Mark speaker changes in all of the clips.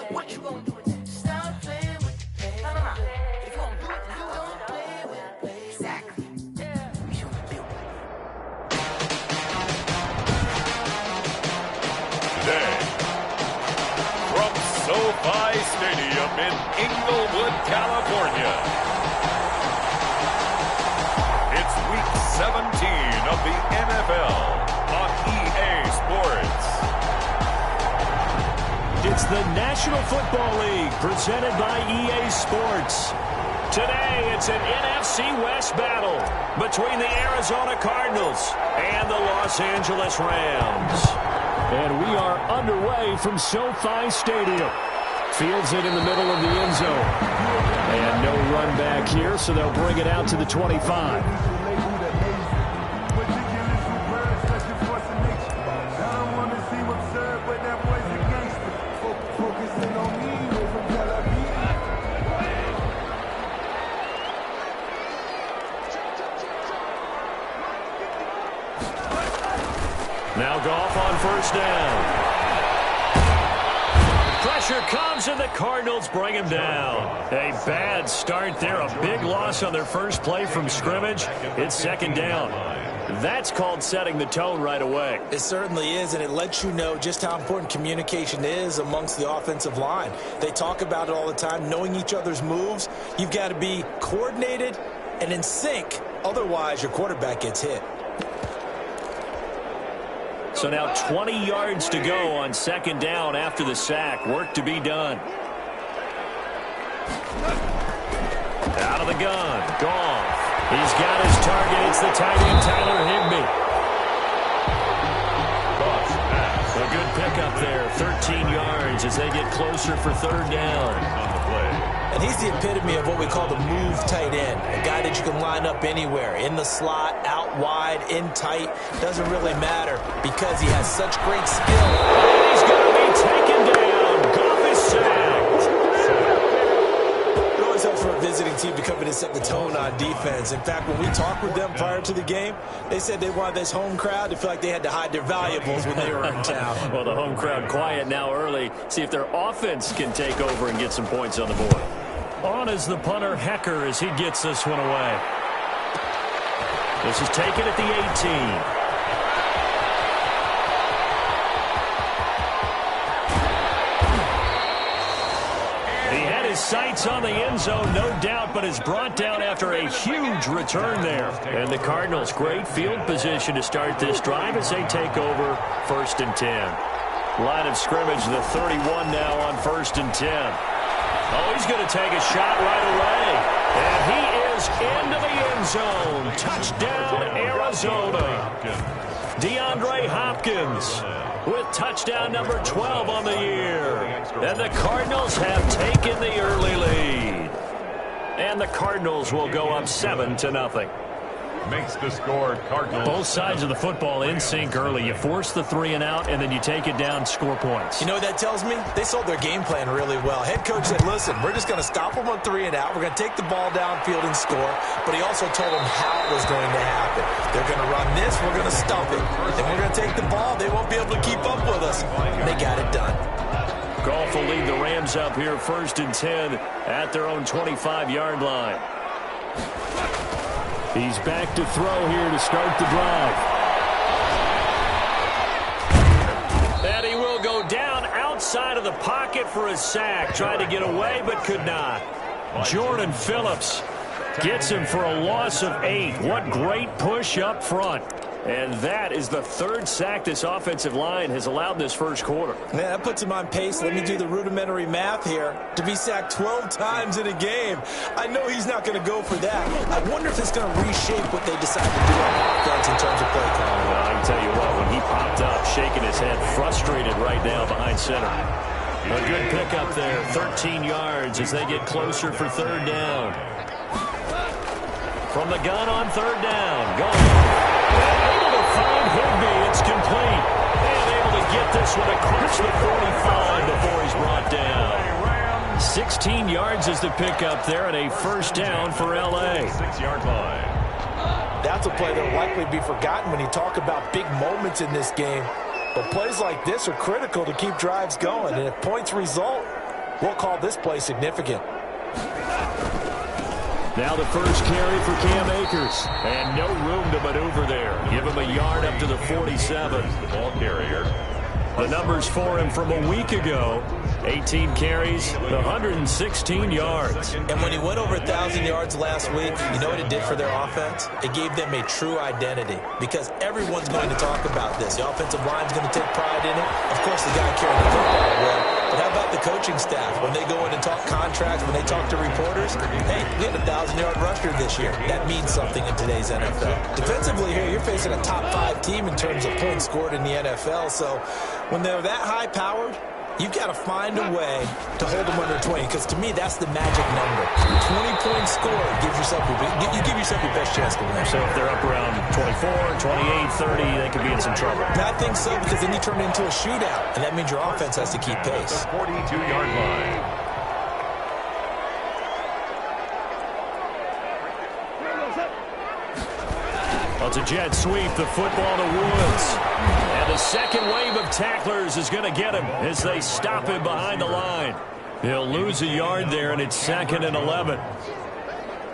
Speaker 1: What you gonna do? Stop playing with the pain. No. If you gonna do it, then don't play with it. Exactly. Yeah. We should build it.
Speaker 2: Today, from SoFi Stadium in Inglewood, California, it's Week 17 of the NFL on EA Sports.
Speaker 3: It's the National Football League presented by EA Sports. Today, it's an NFC West battle between the Arizona Cardinals and the Los Angeles Rams. And we are underway from SoFi Stadium. Fields it in the middle of the end zone. And no run back here, so they'll bring it out to the 25. Now Goff on first down. Pressure comes and the Cardinals bring him down. A bad start there. A big loss on their first play from scrimmage. It's second down. That's called setting the tone right away.
Speaker 4: It certainly is, and it lets you know just how important communication is amongst the offensive line. They talk about it all the time, knowing each other's moves. You've got to be coordinated and in sync. Otherwise, your quarterback gets hit.
Speaker 3: So now 20 yards to go on second down after the sack. Work to be done. Out of the gun. Goff. He's got his target. It's the tight end, Tyler Higbee. A good pickup there. 13 yards as they get closer for third down.
Speaker 2: On the play.
Speaker 4: And he's the epitome of what we call the move tight end. A guy that you can line up anywhere. In the slot, out wide, in tight. Doesn't really matter because he has such great skill.
Speaker 3: And he's going to be taken down. Goff is sacked.
Speaker 4: It always helps for a visiting team to come in and set the tone on defense. In fact, when we talked with them prior to the game, they said they wanted this home crowd to feel like they had to hide their valuables when they were in town.
Speaker 3: Well, the home crowd quiet now early. See if their offense can take over and get some points on the board. On is the punter, Hecker, as he gets this one away. This is taken at the 18. Sights on the end zone, no doubt, but is brought down after a huge return there. And the Cardinals, great field position to start this drive as they take over first and 10. Line of scrimmage, the 31 now on first and 10. Oh, he's going to take a shot right away. And he is into the end zone. Touchdown, Arizona. DeAndre Hopkins with touchdown number 12 on the year. And the Cardinals have taken the early lead. And the Cardinals will go up 7-0.
Speaker 2: Makes the score Cardinals.
Speaker 3: Both sides of the football in sync early. You force the 3 and out, and then you take it down, score points.
Speaker 4: You know what that tells me? They sold their game plan really well. Head coach said, listen, we're just going to stop them on 3 and out. We're going to take the ball downfield and score. But he also told them how it was going to happen. They're going to run this. We're going to stump it. Then we're going to take the ball. They won't be able to keep up with us. And they got it done.
Speaker 3: Goff will lead the Rams up here first and 10 at their own 25-yard line. He's back to throw here to start the drive. And he will go down outside of the pocket for a sack. Tried to get away but could not. Jordan Phillips gets him for a loss of 8. What great push up front. And that is the 3rd sack this offensive line has allowed this first quarter.
Speaker 4: Man, that puts him on pace. Let me do the rudimentary math here. To be sacked 12 times in a game. I know he's not going to go for that. I wonder if it's going to reshape what they decide to do on offense in terms of play calling.
Speaker 3: Well, I can tell you what, when he popped up, shaking his head, frustrated right now behind center. A good pickup there, 13 yards as they get closer for third down. From the gun on third down, going. Able to find Higbee. It's complete. And able to get this one across the 45 before he's brought down. 16 yards is the pickup there and a first down for L.A.
Speaker 2: 6-yard line.
Speaker 4: That's a play that will likely be forgotten when you talk about big moments in this game. But plays like this are critical to keep drives going. And if points result, We'll call this play significant.
Speaker 3: Now the first carry for Cam Akers. And no room to maneuver there. Give him a yard up to the 47.
Speaker 2: The ball carrier.
Speaker 3: The numbers for him from a week ago. 18 carries, 116 yards.
Speaker 4: And when he went over 1,000 yards last week, you know what it did for their offense? It gave them a true identity because everyone's going to talk about this. The offensive line's going to take pride in it. Of course, the guy carrying the football will. But how about the coaching staff? When they go in and talk contracts, when they talk to reporters, hey, we had a 1,000-yard rusher this year. That means something in today's NFL. Defensively here, you're facing a top-5 team in terms of points scored in the NFL. So when they're that high-powered, you've got to find a way to hold them under 20, because to me, that's the magic number. 20 points scored gives yourself you give yourself your best chance to win.
Speaker 3: So if they're up around 24, 28, 30, they could be in some trouble.
Speaker 4: I think so, because then you turn it into a shootout, and that means your offense has to keep pace.
Speaker 2: The 42-yard line.
Speaker 3: Well, it's a jet sweep, the football to Woods. And the second wave of tacklers is going to get him as they stop him behind the line. He'll lose a yard there, and it's 2nd and 11.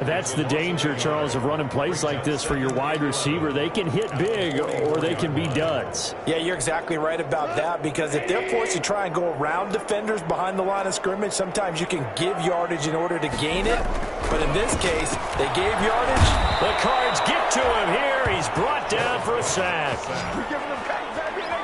Speaker 3: That's the danger, Charles, of running plays like this for your wide receiver. They can hit big or they can be duds.
Speaker 4: Yeah, you're exactly right about that, because if they're forced to try and go around defenders behind the line of scrimmage, sometimes you can give yardage in order to gain it. But in this case, they gave yardage.
Speaker 3: The Cards get to him here. He's brought down for a sack.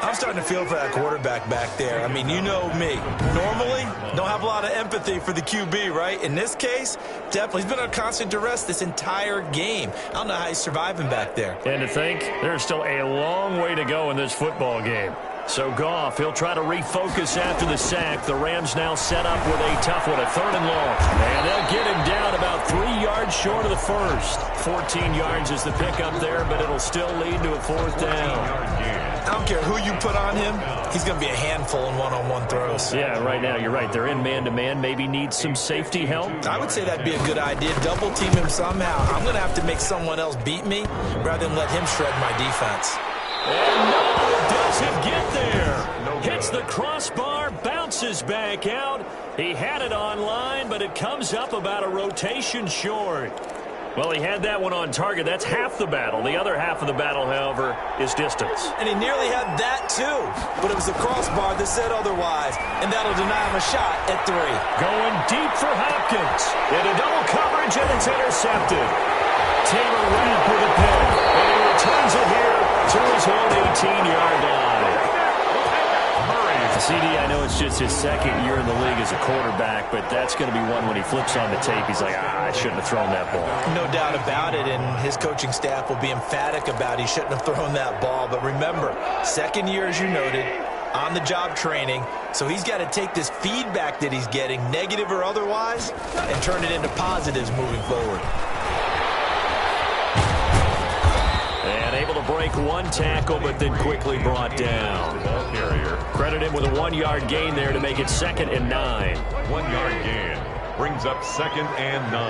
Speaker 4: I'm starting to feel for that quarterback back there. I mean, you know me. Normally, don't have a lot of empathy for the QB, right? In this case, definitely. He's been under constant duress this entire game. I don't know how he's surviving back there.
Speaker 3: And to think, there's still a long way to go in this football game. So Goff, he'll try to refocus after the sack. The Rams now set up with a tough one, a 3rd and long. And they'll get him down about 3 yards short of the first. 14 yards is the pickup there, but it'll still lead to a 4th down.
Speaker 4: I don't care who you put on him, he's going to be a handful in one-on-one throws.
Speaker 3: Yeah, right now, you're right. They're in man-to-man, maybe need some safety help.
Speaker 4: I would say that'd be a good idea. Double team him somehow. I'm going to have to make someone else beat me rather than let him shred my defense.
Speaker 3: And no, it doesn't get there. Hits the crossbar, bounces back out. He had it on line, but it comes up about a rotation short. Well, he had that one on target. That's half the battle. The other half of the battle, however, is distance.
Speaker 4: And he nearly had that, too. But it was the crossbar that said otherwise. And that'll deny him a shot at 3.
Speaker 3: Going deep for Hopkins. Into double coverage, and it's intercepted. Taylor Rapp with a pick. And he returns it here to his own 18-yard line. CD, I know it's just his 2nd year in the league as a quarterback, but that's going to be one when he flips on the tape, he's like, I shouldn't have thrown that ball.
Speaker 4: No doubt about it, and his coaching staff will be emphatic about he shouldn't have thrown that ball. But remember, 2nd year, as you noted, on-the-job training, so he's got to take this feedback that he's getting, negative or otherwise, and turn it into positives moving forward.
Speaker 3: And able to break one tackle, but then quickly brought down.
Speaker 2: Ball carrier.
Speaker 3: Credit him with a 1-yard gain there to make it 2nd and 9.
Speaker 2: 1-yard gain. Brings up 2nd and 9.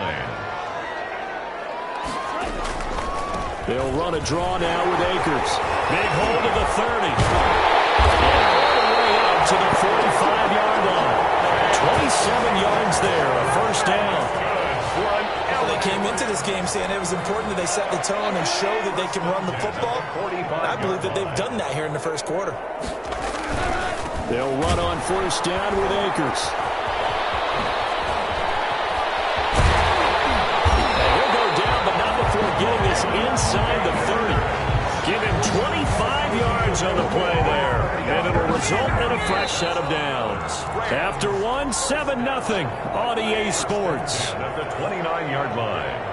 Speaker 3: They'll run a draw now with Akers. Big hold of the 30. And all the way up to the 45-yard line. 27 yards there, a 1st down.
Speaker 4: They came into this game saying it was important that they set the tone and show that they can run the football. I believe that they've done that here in the 1st quarter.
Speaker 3: They'll run on 1st down with Akers. And he'll go down, but not before getting this inside the 30. Give him 25 yards on the play there. And it'll result in a fresh set of downs. After one, 7-0 on EA Sports.
Speaker 2: At the 29-yard line.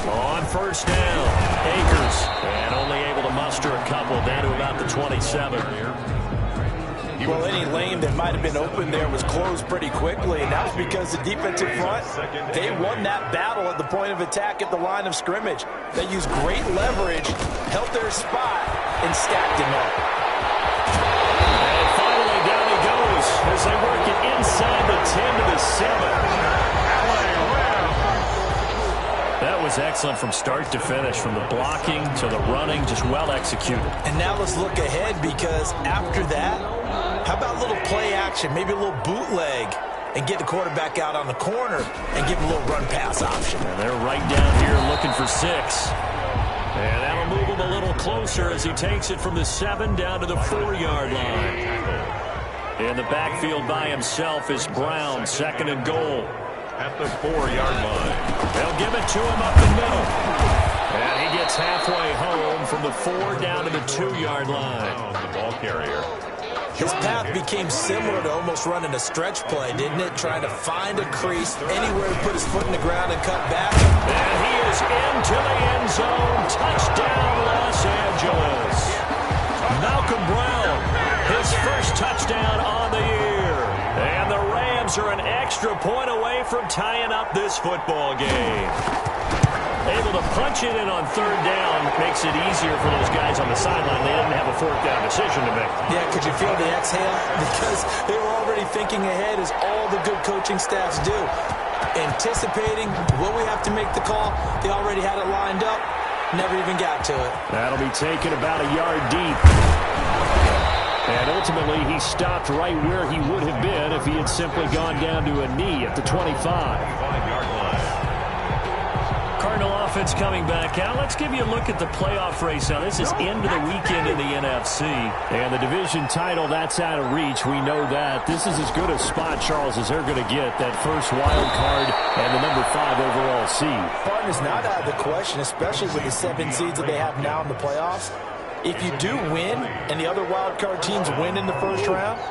Speaker 3: On 1st down, Akers. And only able to muster a couple down to about the 27.
Speaker 4: Well, any lane that might have been open there was closed pretty quickly, and that was because the defensive front, they won that battle at the point of attack at the line of scrimmage. They used great leverage, held their spot, and stacked him up.
Speaker 3: And finally, down he goes as they work it inside the 10 to the 7. That was excellent from start to finish, from the blocking to the running, just well executed.
Speaker 4: And now let's look ahead, because after that, How about a little play action, maybe a little bootleg, and get the quarterback out on the corner and give him a little run pass option?
Speaker 3: And they're right down here looking for 6. And that'll move him a little closer as he takes it from the 7 down to the 4-yard line. In the backfield by himself is Brown, 2nd and goal.
Speaker 2: At the 4-yard line.
Speaker 3: They'll give it to him up the middle. And he gets halfway home from the 4 down to the 2-yard line.
Speaker 2: The ball carrier.
Speaker 4: His path became similar to almost running a stretch play, didn't it? Trying to find a crease anywhere to put his foot in the ground and cut back.
Speaker 3: And he is into the end zone. Touchdown, Los Angeles. Malcolm Brown, his first touchdown on the year. And the Rams are an extra point away from tying up this football game. Able to punch it in on 3rd down makes it easier for those guys on the sideline. They didn't have a 4th down decision to make.
Speaker 4: Yeah, could you feel the exhale? Because they were already thinking ahead, as all the good coaching staffs do. Anticipating, will we have to make the call? They already had it lined up. Never even got to it.
Speaker 3: That'll be taken about a yard deep. And ultimately, he stopped right where he would have been if he had simply gone down to a knee at the 25.
Speaker 2: 5-yard line.
Speaker 3: Cardinal offense coming back out. Let's give you a look at the playoff race now. This is end of the weekend in the NFC. And the division title, that's out of reach. We know that. This is as good a spot, Charles, as they're going to get. That first wild card and the number 5 overall seed.
Speaker 4: Fun is not out of the question, especially with the 7 seeds that they have now in the playoffs. If you do win and the other wild card teams win in the first round,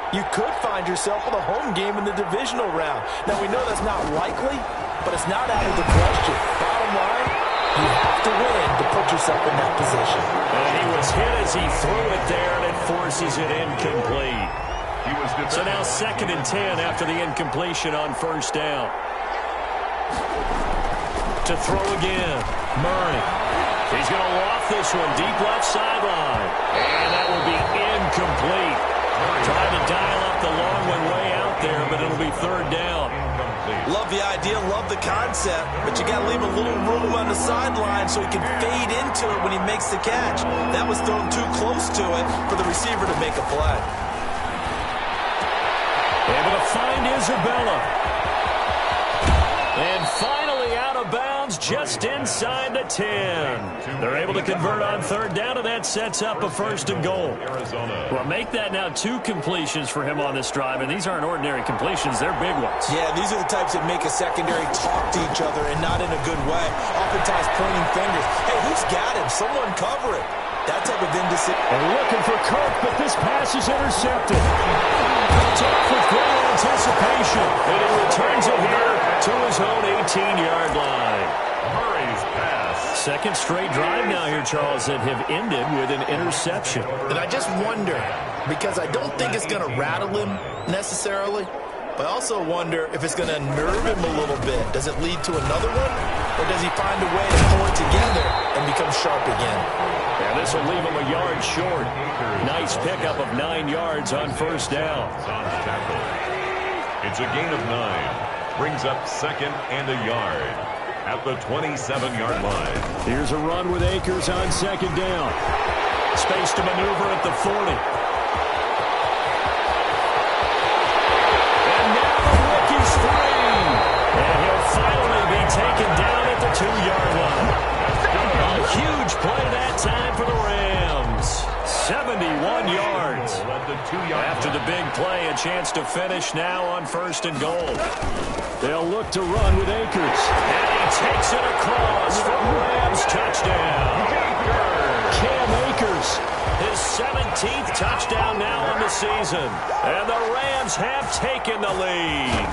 Speaker 4: you could find yourself with a home game in the divisional round. Now, we know that's not likely, but it's not out of the question. Bottom line, you have to win to put yourself in that position.
Speaker 3: And he was hit as he threw it there, and it forces it incomplete. So now 2nd and 10 after the incompletion on 1st down. To throw again, Murray. He's going to loft this one deep left sideline. And that will be incomplete. Trying to dial up the long one way out there, but it'll be 3rd down.
Speaker 4: Love the idea, love the concept, but you got to leave a little room on the sideline so he can fade into it when he makes the catch. That was thrown too close to it for the receiver to make a play.
Speaker 3: Able to find Isabella. And finally out of bounds just inside the 10. They're able to convert on 3rd down, and that sets up a 1st and goal. Well, make that now 2 completions for him on this drive, and these aren't ordinary completions. They're big ones.
Speaker 4: Yeah, these are the types that make a secondary talk to each other, and not in a good way. Oftentimes pointing fingers. Hey, who's got him? Someone cover it. That type of indecision.
Speaker 3: And looking for Kirk, but this pass is intercepted. Picked off with great anticipation. And he returns it here to his own 18-yard line.
Speaker 2: Murray's pass.
Speaker 3: 2nd straight drive now here, Charles, that have ended with an interception.
Speaker 5: And I just wonder, because I don't think it's going to rattle him necessarily, but I also wonder if it's going to nerve him a little bit. Does it lead to another one? Or does he find a way to pull it together and become sharp again?
Speaker 3: And this will leave him a yard short. Nice pickup of 9 yards on 1st down.
Speaker 2: It's a gain of 9. Brings up 2nd and a yard at the 27-yard line.
Speaker 3: Here's a run with Akers on 2nd down. Space to maneuver at the 40. And now the rookie's free. And he'll finally be taken down at the 2-yard line. A huge play that time for the Rams. 71 yards. After the big play, a chance to finish now on 1st and goal. They'll look to run with Akers. And he takes it across for the Rams touchdown. Cam Akers, his 17th touchdown now on the season. And the Rams have taken the lead.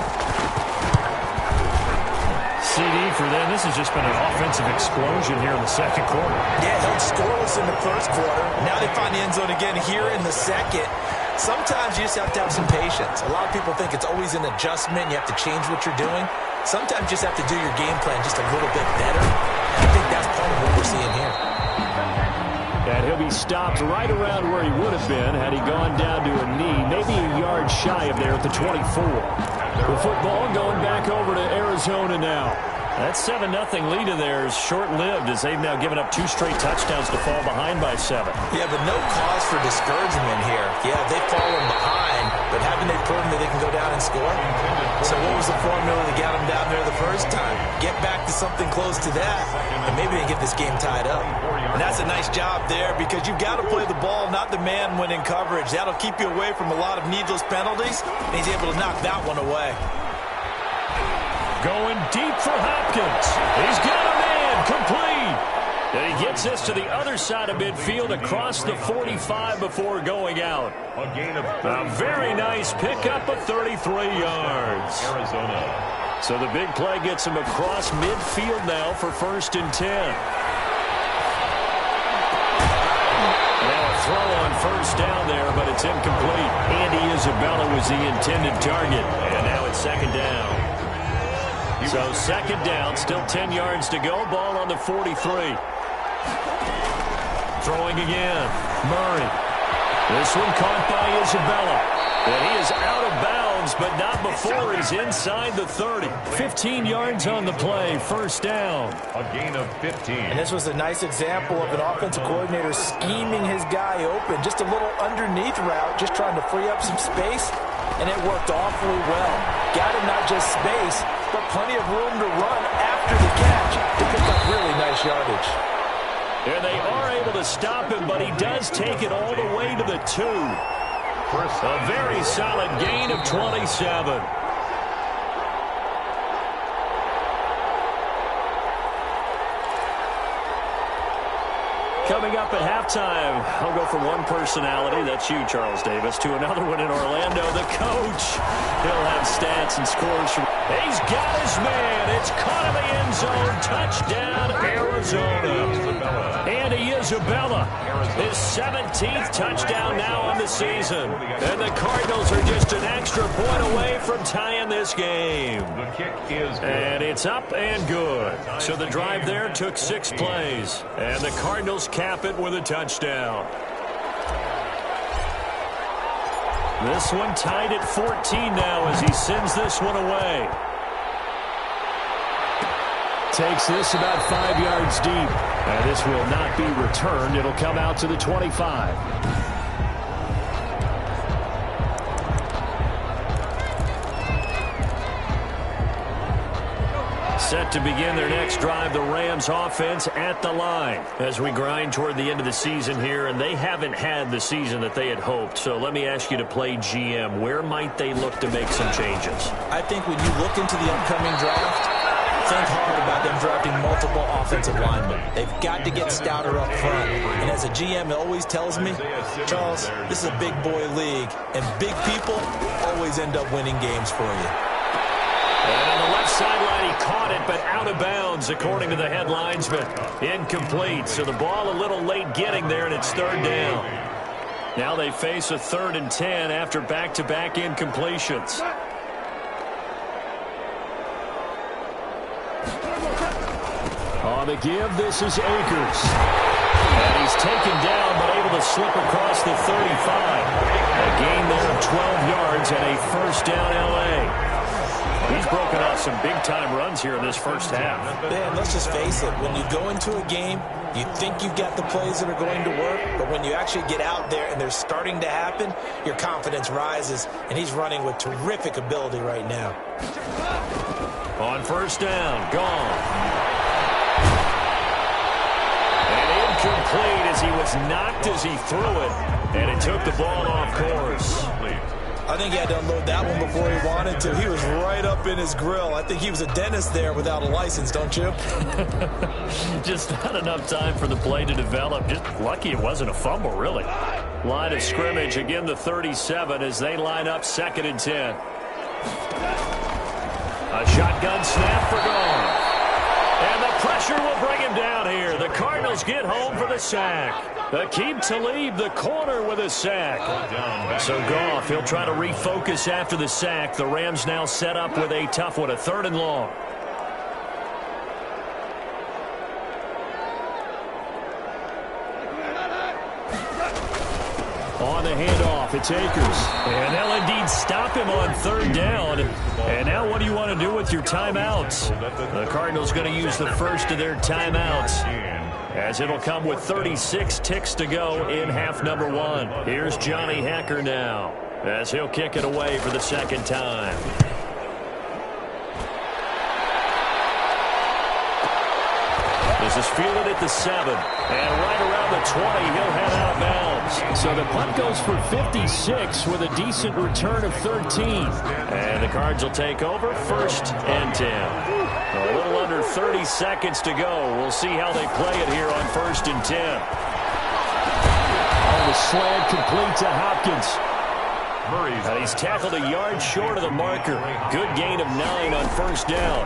Speaker 3: CD for them. This has just been an offensive explosion here in the 2nd quarter.
Speaker 4: Yeah, held scoreless in the 1st quarter. Now they find the end zone again here in the 2nd. Sometimes you just have to have some patience. A lot of people think it's always an adjustment. You have to change what you're doing. Sometimes you just have to do your game plan just a little bit better. And I think that's part of what we're seeing here.
Speaker 3: And he'll be stopped right around where he would have been had he gone down to a knee, maybe a yard shy of there at the 24. The football going back over to Arizona now. That 7-0 lead of theirs short-lived as they've now given up 2 straight touchdowns to fall behind by 7.
Speaker 4: Yeah, but no cause for discouragement here. Yeah, they've fallen behind, but haven't they proven that they can go down and score? So what was the formula that got them down there the first time? Get back to something close to that, and maybe they get this game tied up. And that's a nice job there because you've got to play the ball, not the man when in coverage. That'll keep you away from a lot of needless penalties, and he's able to knock that one away.
Speaker 3: Going deep for Hopkins. He's got a man complete. And he gets this to the other side of midfield across the 45 before going out. A very nice pickup of 33 yards.
Speaker 2: Arizona.
Speaker 3: So the big play gets him across midfield now for 1st and 10. Now a throw on 1st down there, but it's incomplete. Andy Isabella was the intended target. And now it's 2nd down. So 2nd down, still 10 yards to go. Ball on the 43. Throwing again. Murray. This one caught by Isabella. And he is out of bounds, but not before he's inside the 30. 15 yards on the play. 1st down.
Speaker 2: A gain of 15.
Speaker 4: And this was a nice example of an offensive coordinator scheming his guy open. Just a little underneath route, just trying to free up some space. And it worked awfully well. Got him not just space, but plenty of room to run after the catch to pick up really nice yardage.
Speaker 3: And they are able to stop him, but he does take it all the way to the 2. A very solid gain of 27. Coming up at halftime, I'll go from one personality, that's you, Charles Davis, to another one in Orlando, the coach. He'll have stats and scores from... He's got his man. It's caught in the end zone. Touchdown, Arizona. Andy Isabella, his 17th touchdown now on the season. And the Cardinals are just an extra point away from tying this game.
Speaker 2: The kick is good.
Speaker 3: And it's up and good. So the drive there took 6 plays. And the Cardinals cap it with a touchdown. This one tied at 14 now as he sends this one away. Takes this about 5 yards deep. And this will not be returned. It'll come out to the 25. Set to begin their next drive, the Rams offense at the line as we grind toward the end of the season here, and they haven't had the season that they had hoped. So let me ask you to play GM. Where might they look to make some changes?
Speaker 4: I think when you look into the upcoming draft, think hard about them drafting multiple offensive linemen. They've got to get stouter up front. And as a GM, it always tells me, Charles, this is a big boy league, and big people always end up winning games for you.
Speaker 3: And on the left sideline, he caught it, but out of bounds, according to the head linesman. Incomplete, so the ball a little late getting there, and it's 3rd down. Now they face a 3rd and 10 after back-to-back incompletions. On the give, this is Akers. And he's taken down, but able to slip across the 35. A gain there of 12 yards and a 1st down L.A. He's broken out some big-time runs here in this first half.
Speaker 4: Man, let's just face it. When you go into a game, you think you've got the plays that are going to work, but when you actually get out there and they're starting to happen, your confidence rises, and he's running with terrific ability right now.
Speaker 3: On 1st down, gone. And incomplete as he was knocked as he threw it, and it took the ball off course.
Speaker 4: I think he had to unload that one before he wanted to. He was right up in his grill. I think he was a dentist there without a license, don't you?
Speaker 3: Just not enough time for the play to develop. Just lucky it wasn't a fumble, really. Line of scrimmage, again the 37 as they line up 2nd and 10. A shotgun snap for Gone. And the pressure will bring him down here. The Cardinals get home for the sack. Aqib Talib, the corner, with a sack. So Goff, he'll try to refocus after the sack. The Rams now set up with a tough one, a 3rd and long. On the the handoff. It's Akers. And they'll indeed stop him on third down. And now what do you want to do with your timeouts? The Cardinals going to use the first of their timeouts, as it'll come with 36 ticks to go in half number one. Here's Johnny Hekker now, as he'll kick it away for the second time. This is fielded at the 7, and right around the 20, he'll head out of bounds. So the punt goes for 56 with a decent return of 13. And the Cards will take over, first and 10. A little under 30 seconds to go. We'll see how they play it here on first and 10. Oh, the slant complete to Hopkins. And he's tackled a yard short of the marker. Good gain of 9 on first down.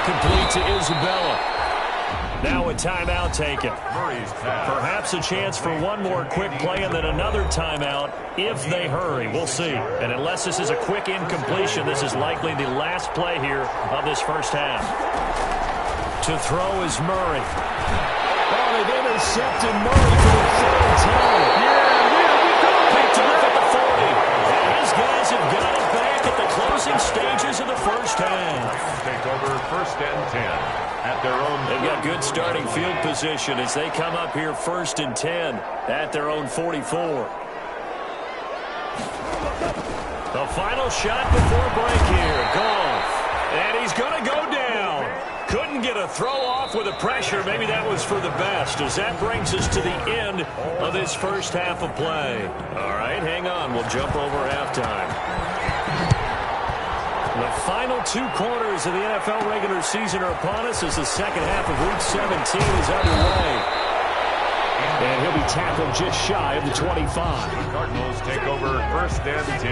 Speaker 3: Complete to Isabella. Now a timeout taken. Perhaps a chance for one more quick play and then another timeout if they hurry. We'll see. And unless this is a quick incompletion, this is likely the last play here of this first half. To throw is Murray. Oh, they've intercepted Murray for the third time. Picked off at the 40. And his guys have got it back at the closing stages of the first half.
Speaker 2: Take over first and 10 at their own.
Speaker 3: They've got good starting field position as they come up here first and 10 at their own 44. The final shot before break here. Goff. And he's going to go down. Couldn't get a throw off with the pressure. Maybe that was for the best, as that brings us to the end of this first half of play. All right, hang on. We'll jump over halftime. The final 2 quarters of the NFL regular season are upon us as the second half of Week 17 is underway. And he'll be tackled just shy of the 25.
Speaker 2: The Cardinals take over first and 10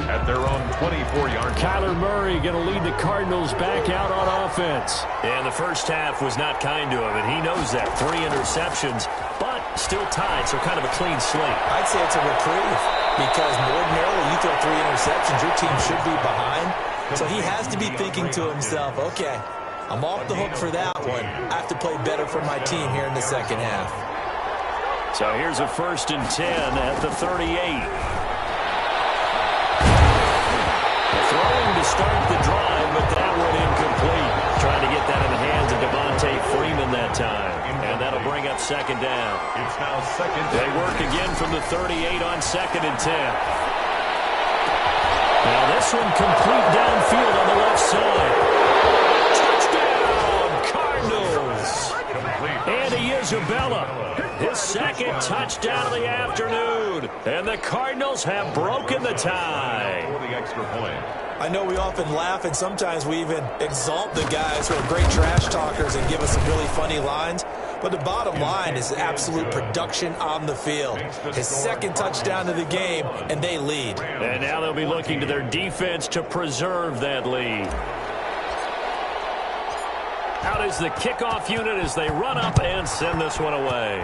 Speaker 2: at their own 24-yard.
Speaker 3: Kyler Murray going to lead the Cardinals back out on offense. And the first half was not kind to him, and he knows that. 3 interceptions, but still tied, so kind of a clean slate.
Speaker 4: I'd say it's a reprieve, because ordinarily you throw 3 interceptions, your team should be behind. So he has to be thinking to himself, okay, I'm off the hook for that one. I have to play better for my team here in the second half.
Speaker 3: So here's a first and 10 at the 38. Throwing to start the drive, but that one incomplete. Trying to get that in the hands of Devontae Freeman that time. And that'll bring up second down.
Speaker 2: It's now second.
Speaker 3: They work again from the 38 on second and 10. Now this one complete downfield on the left side. Touchdown, Cardinals. Andy Isabella, his second touchdown of the afternoon. And the Cardinals have broken the tie.
Speaker 2: For the extra point.
Speaker 4: I know we often laugh, and sometimes we even exalt the guys who are great trash talkers and give us some really funny lines. But the bottom line is absolute production on the field. His second touchdown of the game, and they lead.
Speaker 3: And now they'll be looking to their defense to preserve that lead. Out is the kickoff unit as they run up and send this one away.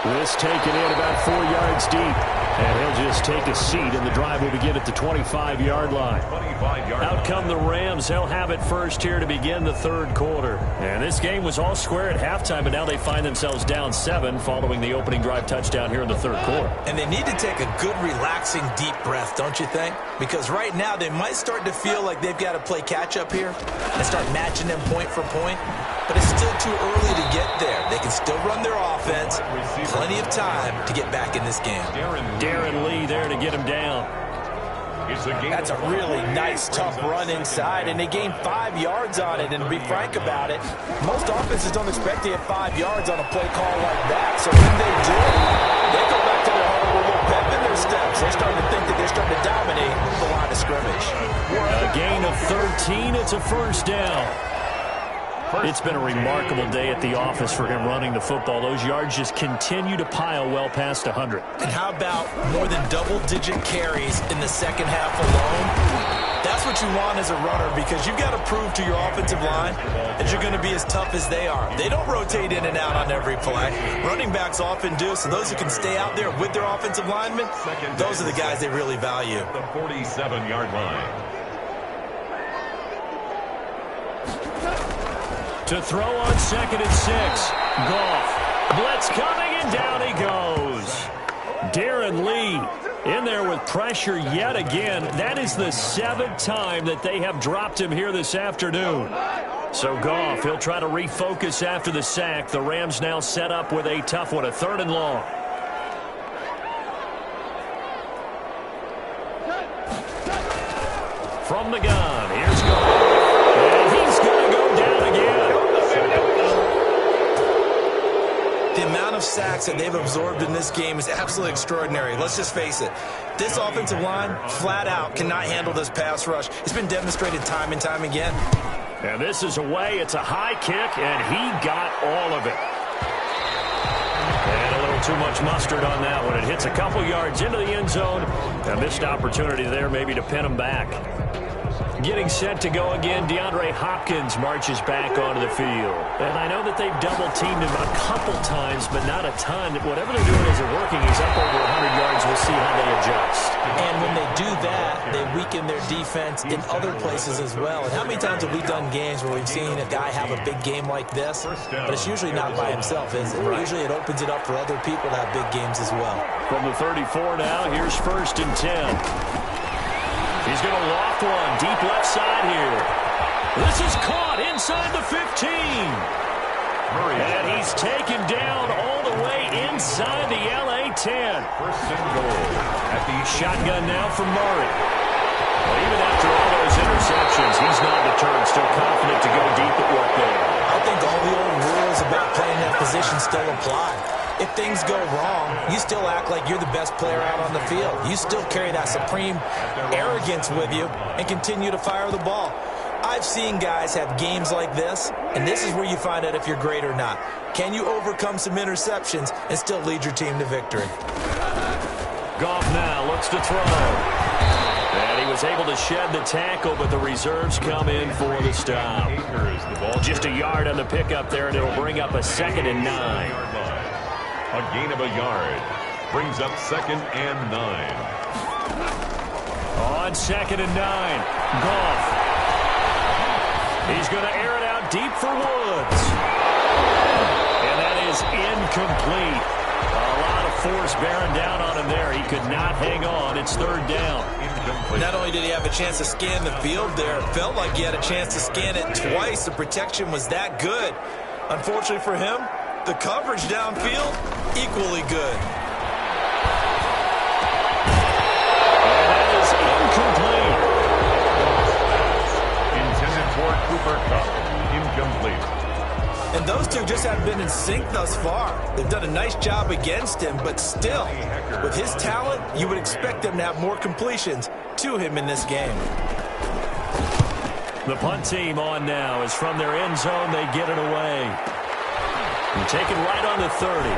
Speaker 3: This taken in about 4 yards deep. And he'll just take a seat, and the drive will begin at the 25-yard line. Out come the Rams. They'll have it first here to begin the third quarter. And this game was all square at halftime, but now they find themselves down 7 following the opening drive touchdown here in the third quarter.
Speaker 4: And they need to take a good, relaxing, deep breath, don't you think? Because right now they might start to feel like they've got to play catch-up here and start matching them point for point. But it's still too early to get there. They can still run their offense. Plenty of time to get back in this game.
Speaker 3: Darren Lee there to get him down.
Speaker 5: That's a really nice, tough run inside, and they gained 5 yards on it. And to be frank about it, most offenses don't expect to get 5 yards on a play call like that. So when they do, they go back to their home with a little pep in their steps. They're starting to think that they're starting to dominate the line of scrimmage.
Speaker 3: A gain of 13. It's a first down. It's been a remarkable day at the office for him running the football. Those yards just continue to pile well past 100.
Speaker 4: And how about more than double-digit carries in the second half alone? That's what you want as a runner, because you've got to prove to your offensive line that you're going to be as tough as they are. They don't rotate in and out on every play. Running backs often do, so those who can stay out there with their offensive linemen, those are the guys they really value.
Speaker 2: The 47-yard line.
Speaker 3: To throw on 2nd and 6. Goff. Blitz coming, and down he goes. Darren Lee in there with pressure yet again. That is the 7th time that they have dropped him here this afternoon. So Goff, he'll try to refocus after the sack. The Rams now set up with a tough one, a 3rd and long. From the gun, here's Goff. And he's going to go down again.
Speaker 5: The amount of sacks that they've absorbed in this game is absolutely extraordinary. Let's just face it. This offensive line, flat out, cannot handle this pass rush. It's been demonstrated time and time again.
Speaker 3: And this is away. It's a high kick, and he got all of it. And a little too much mustard on that one. It hits a couple yards into the end zone. A missed opportunity there maybe to pin him back. Getting set to go again, DeAndre Hopkins marches back onto the field. And I know that they've double-teamed him a couple times, but not a ton. Whatever they're doing isn't working. He's up over 100 yards. We'll see how they adjust.
Speaker 4: And when they do that, they weaken their defense in other places as well. And how many times have we done games where we've seen a guy have a big game like this? But it's usually not by himself, is it? Usually it opens it up for other people to have big games as well.
Speaker 3: From the 34 now, here's 1st and 10. He's going to loft one deep left side here. This is caught inside the 15. And he's taken down all the way inside the LA 10.
Speaker 2: 1st and goal at the
Speaker 3: shotgun now for Murray. Well, even after all those interceptions, he's not deterred, still confident to go deep at work there.
Speaker 4: I think all the old rules about playing that position still apply. If things go wrong, you still act like you're the best player out on the field. You still carry that supreme arrogance with you and continue to fire the ball. I've seen guys have games like this, and this is where you find out if you're great or not. Can you overcome some interceptions and still lead your team to victory?
Speaker 3: Goff now looks to throw. And he was able to shed the tackle, but the reserves come in for the stop. Just a yard on the pickup there, and it'll bring up a 2nd and 9.
Speaker 2: A gain of a yard. Brings up 2nd and 9.
Speaker 3: On 2nd and 9. Goff. He's going to air it out deep for Woods. And that is incomplete. A lot of force bearing down on him there. He could not hang on. It's 3rd down.
Speaker 5: Not only did he have a chance to scan the field there, it felt like he had a chance to scan it twice. The protection was that good. Unfortunately for him, the coverage downfield, equally good.
Speaker 3: And that is incomplete.
Speaker 2: Intended for Cooper Kupp. Incomplete.
Speaker 5: And those two just haven't been in sync thus far. They've done a nice job against him, but still, with his talent, you would expect them to have more completions to him in this game.
Speaker 3: The punt team on now is from their end zone. They get it away. And taken right on the 30.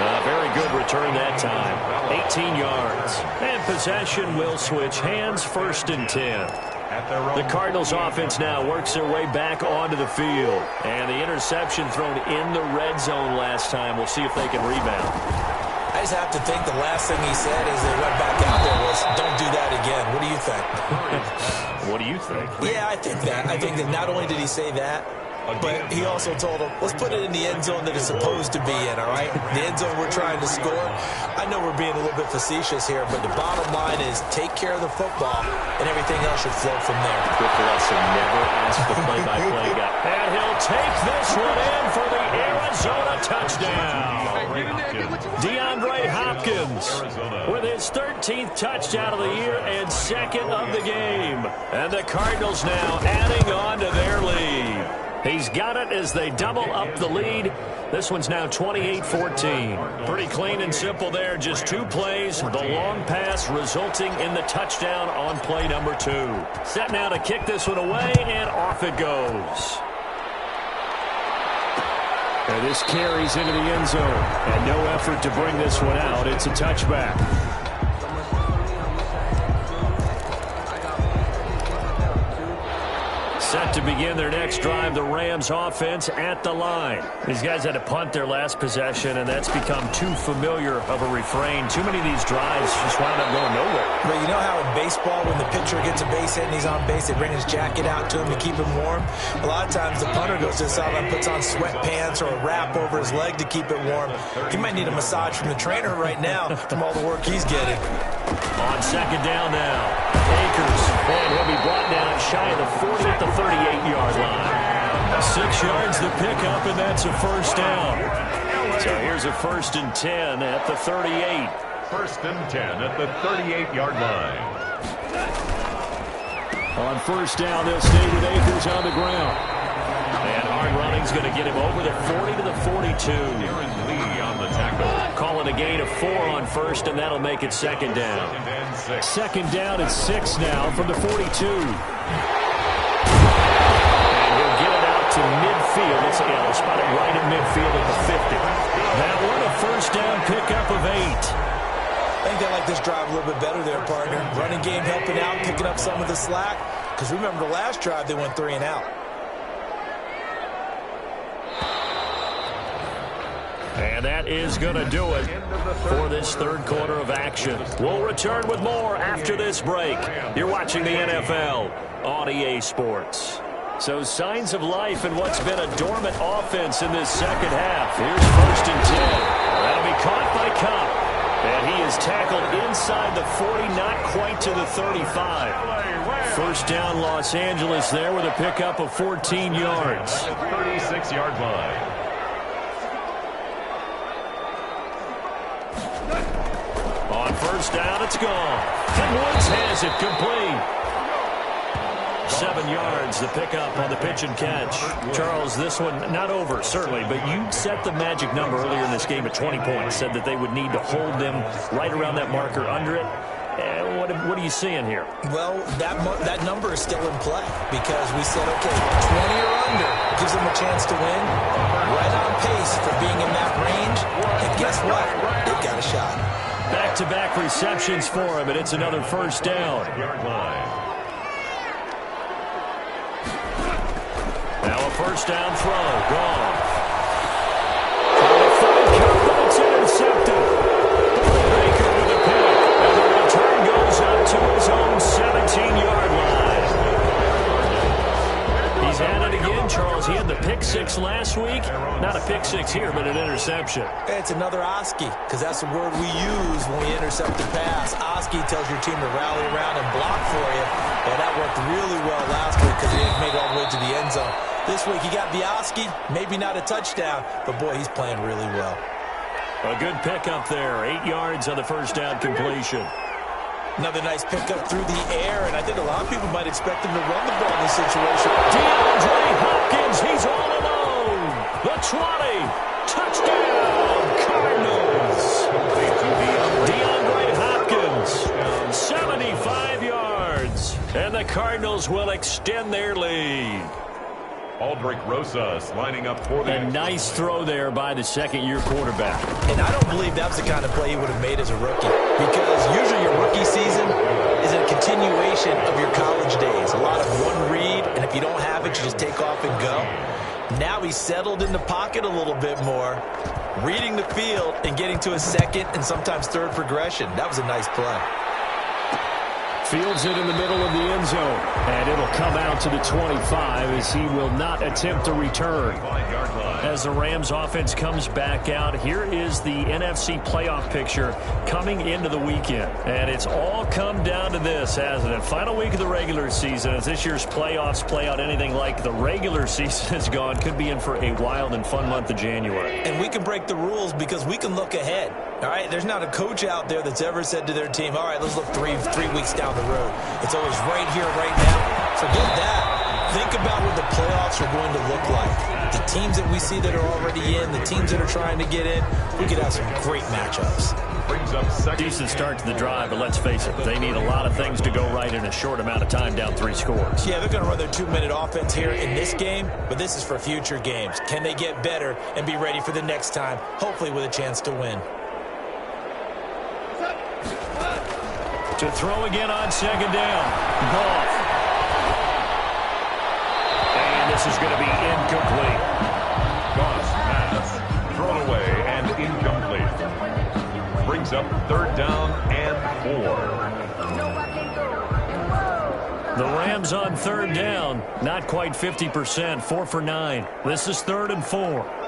Speaker 3: A very good return that time. 18 yards. And possession will switch hands, 1st and 10. The Cardinals offense now works their way back onto the field. And the interception thrown in the red zone last time. We'll see if they can rebound.
Speaker 4: I just have to think the last thing he said as they went back out there was, don't do that again. What do you think?
Speaker 3: What do you think?
Speaker 4: Yeah, I think that. I think that not only did he say that, but he also told him, let's put it in the end zone that it's supposed to be in, all right? The end zone we're trying to score. I know we're being a little bit facetious here, but the bottom line is take care of the football, and everything else should flow from there.
Speaker 3: Quick lesson, never ask the play-by-play guy. And he'll take this one in for the Arizona touchdown. DeAndre Hopkins with his 13th touchdown of the year and 2nd of the game. And the Cardinals now adding on to their lead. He's got it as they double up the lead. This one's now 28-14. Pretty clean and simple there. Just 2 plays. The long pass resulting in the touchdown on play number 2. Set now to kick this one away, and off it goes. And this carries into the end zone. And no effort to bring this one out. It's a touchback. Set to begin their next drive, the Rams offense at the line. These guys had to punt their last possession, and that's become too familiar of a refrain. Too many of these drives just wound up going nowhere.
Speaker 4: But you know how in baseball, when the pitcher gets a base hit and he's on base, they bring his jacket out to him to keep him warm? A lot of times the punter goes to the sideline, puts on sweatpants or a wrap over his leg to keep it warm. He might need a massage from the trainer right now from all the work he's getting.
Speaker 3: On second down now, Akers, and he'll be brought down shy of the 40 at the 38-yard line. 6 yards the pickup, and that's a first down. So here's a 1st and 10 at the 38.
Speaker 2: 1st and 10 at the 38-yard line.
Speaker 3: On first down, they'll stay with Akers on the ground. And hard running's going to get him over the 40 to the 42.
Speaker 2: Aaron Lee on the tackle.
Speaker 3: Calling a gain of 4 on first, and that'll make it second down.
Speaker 2: 2nd and 6.
Speaker 3: Second down at 6 now from the 42. And he'll get it out to midfield. It's spotted right at midfield at the 50. That one, a first down pickup of 8.
Speaker 4: I think they like this drive a little bit better there, partner. Running game helping out, picking up some of the slack. Because remember the last drive, they went 3 and out.
Speaker 3: And that is going to do it for this third quarter of action. We'll return with more after this break. You're watching the NFL on EA Sports. So signs of life in what's been a dormant offense in this second half. Here's 1st and 10. That'll be caught by Kupp. And he is tackled inside the 40, not quite to the 35. First down Los Angeles there with a pickup of 14 yards.
Speaker 2: 36-yard line.
Speaker 3: On first down, it's gone. And Woods has it complete. 7 yards, the pickup on the pitch and catch. Charles, this one not over, certainly, but you set the magic number earlier in this game at 20 points, said that they would need to hold them right around that marker under it. What are you seeing here?
Speaker 4: Well, that number is still in play because we said, okay, 20 or under gives them a chance to win. Right on pace for being in that range. And guess what? They've got a shot.
Speaker 3: Back-to-back receptions for him, and it's another first down.
Speaker 2: Yard line.
Speaker 3: Now a first down throw. Gone. For the 5 count, but it's intercepted. Baker with a pick. And the return goes up to his own 17-yard line. He's had it again, Charles. He had the pick 6 last week. Not a pick 6 here, but an interception.
Speaker 4: It's another Oski, because that's the word we use when we intercept the pass. Oski tells your team to rally around and block for you. Well, that worked really well last week because he made it all the way to the end zone. This week he got the Oski, maybe not a touchdown, but boy, he's playing really well.
Speaker 3: A good pickup there. 8 yards on the first down completion.
Speaker 4: Another nice pickup through the air, and I think a lot of people might expect him to run the ball in this situation.
Speaker 3: DeAndre Hopkins, he's all alone. The 20. Touchdown, Cardinals. DeAndre Hopkins, 75 yards. And the Cardinals will extend their lead.
Speaker 2: Aldrick Rosas lining up for the...
Speaker 3: A nice throw there by the second-year quarterback.
Speaker 4: And I don't believe that was the kind of play he would have made as a rookie. Because usually your rookie season is a continuation of your college days. A lot of one read, and if you don't have it, you just take off and go. Now he's settled in the pocket a little bit more, reading the field and getting to his second and sometimes third progression. That was a nice play.
Speaker 3: Fields it in the middle of the end zone. And it'll come out to the 25 as he will not attempt to return. As the Rams offense comes back out, here is the NFC playoff picture coming into the weekend. And it's all come down to this, hasn't it? Final week of the regular season. As this year's playoffs play out anything like the regular season has gone, could be in for a wild and fun month of January.
Speaker 4: And we can break the rules because we can look ahead. All right, there's not a coach out there that's ever said to their team, all right, let's look three weeks down the road. It's always right here, right now. Forget that. Think about what the playoffs are going to look like. The teams that we see that are already in, the teams that are trying to get in, we could have some great matchups.
Speaker 2: Brings up second.
Speaker 3: Decent start to the drive, but let's face it, they need a lot of things to go right in a short amount of time, down 3 scores.
Speaker 4: Yeah, they're going to run their 2-minute offense here in this game, but this is for future games. Can they get better and be ready for the next time, hopefully with a chance to win?
Speaker 3: To throw again on second down. Goff. pass is going to be incomplete.
Speaker 2: Goss pass. Thrown away and incomplete. Brings up third down and 4.
Speaker 3: The Rams on third down. Not quite 50%. 4 for 9. This is 3rd and 4.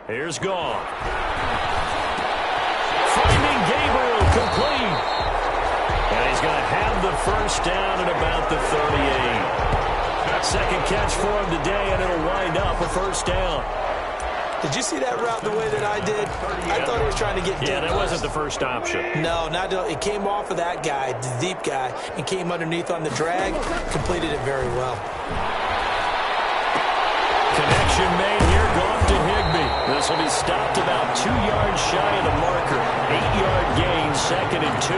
Speaker 3: Here's Goff. Finding Gabriel complete. And he's going to have the first down at about the 38. Second catch for him today, and it'll wind up a first down.
Speaker 4: Did you see that route the way that I did? I thought he was trying to get deep.
Speaker 3: Yeah, that wasn't the first option.
Speaker 4: No, it came off of that guy, the deep guy, and came underneath on the drag. Completed it very well.
Speaker 3: Connection made here. Goff to Higbee. This will be stopped about 2 yards shy of the marker. 8-yard gain, 2nd and 2.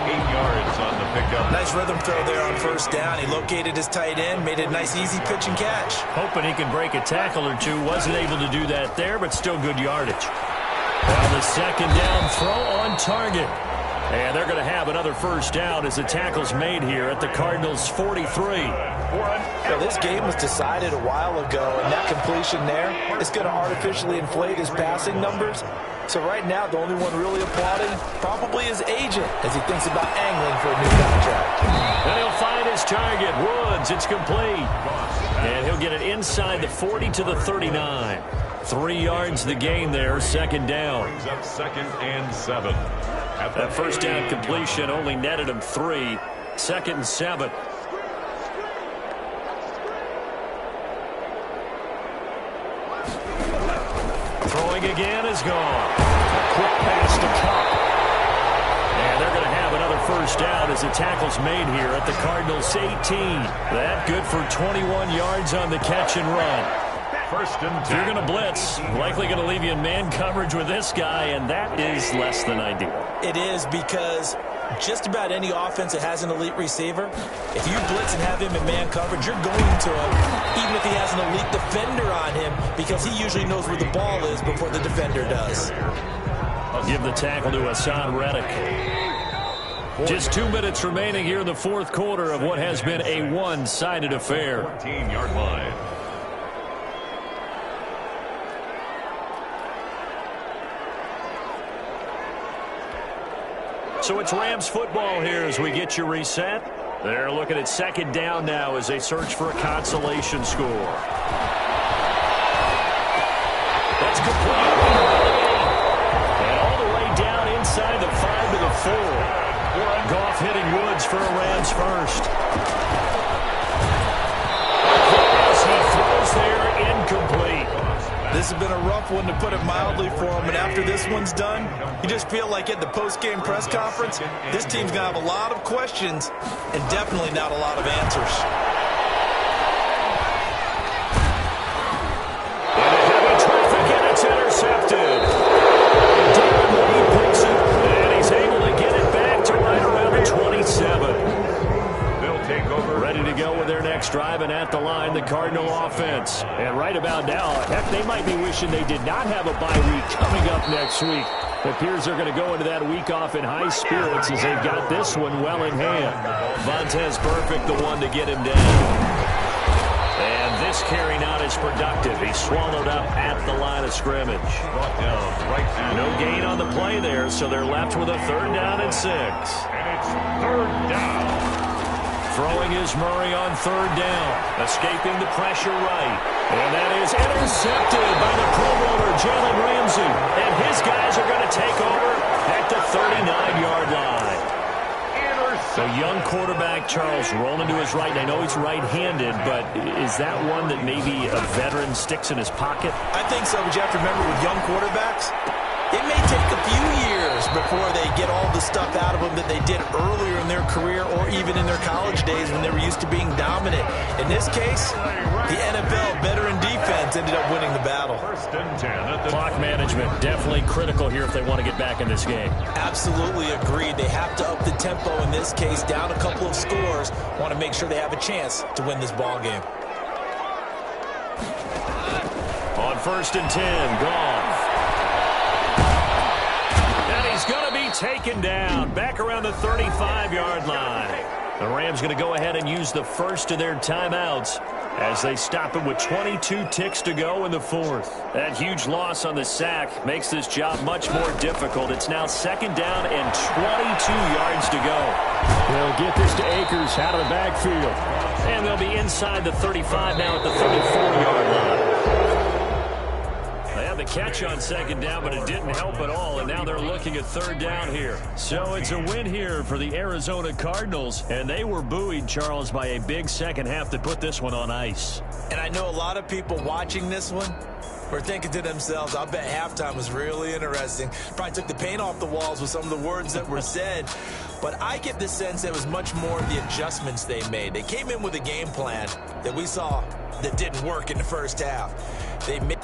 Speaker 2: 8 yards on the pickup.
Speaker 4: Nice rhythm throw there on first down. He located his tight end, made it a nice, easy pitch and catch.
Speaker 3: Hoping he can break a tackle or two. Wasn't able to do that there, but still good yardage. Well, the second down throw on target. And they're going to have another first down as the tackle's made here at the Cardinals' 43.
Speaker 4: So this game was decided a while ago, and that completion there is going to artificially inflate his passing numbers. So right now, the only one really applauding probably his agent as he thinks about angling for a new contract.
Speaker 3: And he'll find his target, Woods. It's complete. And he'll get it inside the 40 to the 39. 3 yards the gain there, second down.
Speaker 2: Brings up 2nd and 7.
Speaker 3: That first down completion only netted him 3. 2nd and 7. Throwing again is gone. A quick pass to Kupp. And they're going to have another first down as the tackle's made here at the Cardinals' 18. That good for 21 yards on the catch and run.
Speaker 2: First and 10.
Speaker 3: You're going to blitz. Likely going to leave you in man coverage with this guy, and that is less than ideal.
Speaker 4: It is because just about any offense that has an elite receiver, if you blitz and have him in man coverage, you're going to him, even if he has an elite defender on him, because he usually knows where the ball is before the defender does.
Speaker 3: I'll give the tackle to Hassan Reddick. Just 2 minutes remaining here in the fourth quarter of what has been a one-sided affair.
Speaker 2: 14-yard line.
Speaker 3: So it's Rams football here as we get you reset. They're looking at second down now as they search for a consolation score. That's complete. And all the way down inside the 5 to the 4. Goff hitting Woods for a Rams first. As he throws there, incomplete.
Speaker 5: This has been a rough one, to put it mildly, for him. And after this one's done, you just feel like at the post-game press conference, this team's going to have a lot of questions and definitely not a lot of answers.
Speaker 3: Into heavy traffic, and it's intercepted. Darren Lee picks it, and he's able to get it back to right around the 27.
Speaker 2: Take over.
Speaker 3: Ready to go with their next drive, and at the line, the Cardinal offense. And right about now, heck, they might be wishing they did not have a bye week coming up next week. It appears they're going to go into that week off in high spirits as they've got this one well in hand. Vontaze Burfict, the one to get him down. And this carry not as productive. He's swallowed up at the line of scrimmage.
Speaker 2: Brought down right now.
Speaker 3: No gain on the play there, so they're left with a 3rd down and 6.
Speaker 2: And it's 3rd down.
Speaker 3: Throwing is Murray on 3rd down. Escaping the pressure right. And that is intercepted by the Pro Bowler, Jalen Ramsey. And his guys are going to take over at the 39-yard line. The young quarterback, Charles, rolling to his right. I know he's right-handed, but is that one that maybe a veteran sticks in his pocket?
Speaker 5: I think so, but you have to remember with young quarterbacks, it may take a few years before they get all the stuff out of them that they did earlier in their career or even in their college days when they were used to being dominant. In this case, the NFL veteran defense ended up winning the battle.
Speaker 2: 1st and 10 at the
Speaker 3: Clock management definitely critical here if they want to get back in this game.
Speaker 4: Absolutely agreed. They have to up the tempo in this case, down a couple of scores. Want to make sure they have a chance to win this ball game.
Speaker 3: On 1st and 10, Goff. He's going to be taken down back around the 35-yard line. The Rams going to go ahead and use the first of their timeouts as they stop him with 22 ticks to go in the 4th. That huge loss on the sack makes this job much more difficult. It's now 2nd down and 22 yards to go. They'll get this to Akers out of the backfield. And they'll be inside the 35 now at the 34-yard line. the catch on second down, but it didn't help at all, and now they're looking at third down here. So it's a win here for the Arizona Cardinals, and they were buoyed, Charles, by a big second half that put this one on ice.
Speaker 4: And I know a lot of people watching this one were thinking to themselves, I bet halftime was really interesting. Probably took the paint off the walls with some of the words that were said. But I get the sense that it was much more of the adjustments they made. They came in with a game plan that we saw that didn't work in the first half. They made